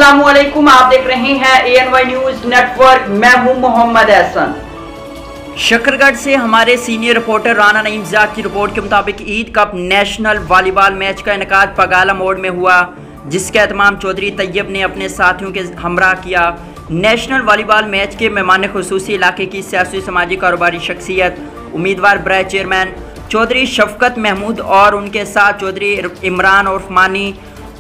अस्सलामुअलैकुम, आप देख रहे हैं ANY न्यूज नेटवर्क। मैं हूं मोहम्मद एहसन। शकरगढ़ से हमारे senior reporter Rana Naeem Ziyad की रिपोर्ट के मुताबिक Eid cup national volleyball match का इनेकाद पगाला मोड़ में हुआ, जिसका एहतमाम चौधरी तैयब ने अपने साथियों के हमरा किया। नेशनल वॉलीबॉल मैच के मेहमान खुसूसी इलाके की सियासी समाजी कारोबारी शख्सियत उम्मीदवार बराए चेयरमैन चौधरी शफकत महमूद और उनके साथ चौधरी इमरान उर्फ Mani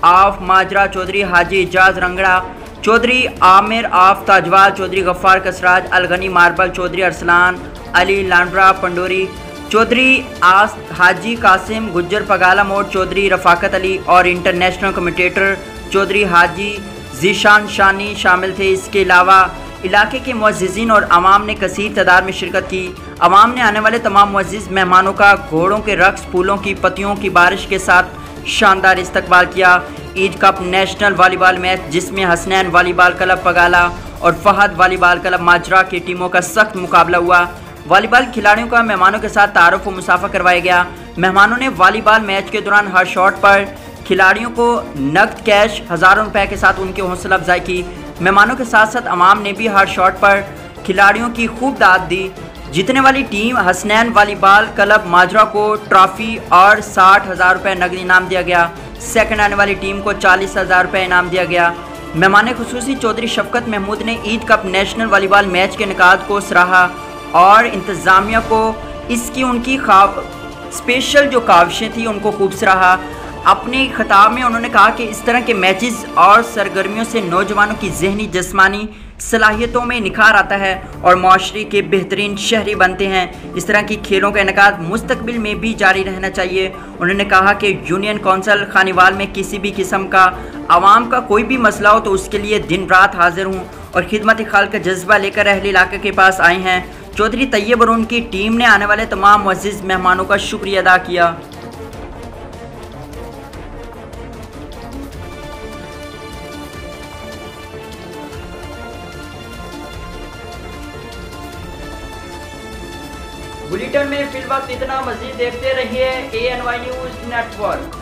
of Majra, Chaudhary Haji Ijaz Rangra, Chaudhary Aamir of Tajwal, Chaudhary Gaffar Kasraj, Algani marble, Chaudhary Arsalan Ali Landra Pandori, Chaudhary आस हाजी कासिम गुज्जर पगाला मोड़, चौधरी रफाकत अली और इंटरनेशनल कमेंटेटर चौधरी हाजी जीशान शानी शामिल थे। इसके अलावा इलाके के मुअज़्ज़िज़ीन और आवाम ने कसीर तादाद में शिरकत की। आवाम ने आने वाले तमाम मुअज़्ज़िज़ मेहमानों का घोड़ों के रक्स, फूलों की पत्तियों की बारिश के साथ शानदार इस्तकबाल किया। Eid cup national volleyball match, जिसमें हसनैन वॉलीबॉल क्लब पगाला और फहद वॉलीबॉल क्लब माजरा की टीमों का सख्त मुकाबला हुआ। वॉलीबॉल खिलाड़ियों का मेहमानों के साथ तारुफ व मुसाफा करवाया गया। मेहमानों ने वॉलीबॉल मैच के दौरान हर शॉट पर खिलाड़ियों को नकद कैश हज़ारों रुपए के साथ उनकी हौसला अफजाई की। मेहमानों के साथ साथ अवाम ने भी हर शॉट पर खिलाड़ियों की खूब दाद दी। जीतने वाली टीम हसनैन वॉलीबॉल क्लब माजरा को ट्रॉफी और 60,000 रुपये नकद इनाम दिया गया। सेकंड आने वाली टीम को 40,000 रुपये इनाम दिया गया। मेहमान खुसूसी चौधरी शफकत महमूद ने Eid cup national volleyball match के इनेकाद को सराहा और इंतज़ामिया को इसकी उनकी स्पेशल जो काविशें थी उनको खूब सराहा। अपने खिताब में उन्होंने कहा कि इस तरह के मैचेस और सरगर्मियों से नौजवानों की जहनी जिस्मानी सलाहियतों में निखार आता है और माशरे के बेहतरीन शहरी बनते हैं। इस तरह की खेलों का इनेकाद मुस्तकबिल में भी जारी रहना चाहिए। उन्होंने कहा कि यूनियन कौंसिल खानीवाल में किसी भी किस्म का आवाम का कोई भी मसला हो तो उसके लिए दिन रात हाजिर हूँ और खिदमत खाल का जज्बा लेकर अहले इलाके के पास आए हैं। चौधरी तैयब और उनकी टीम ने आने वाले तमाम मुअज़्ज़िज़ मेहमानों का शुक्रिया अदा किया। बुलेटिन में फिलहाल इतना, मज़ीद देखते रहिए ANY न्यूज़ नेटवर्क।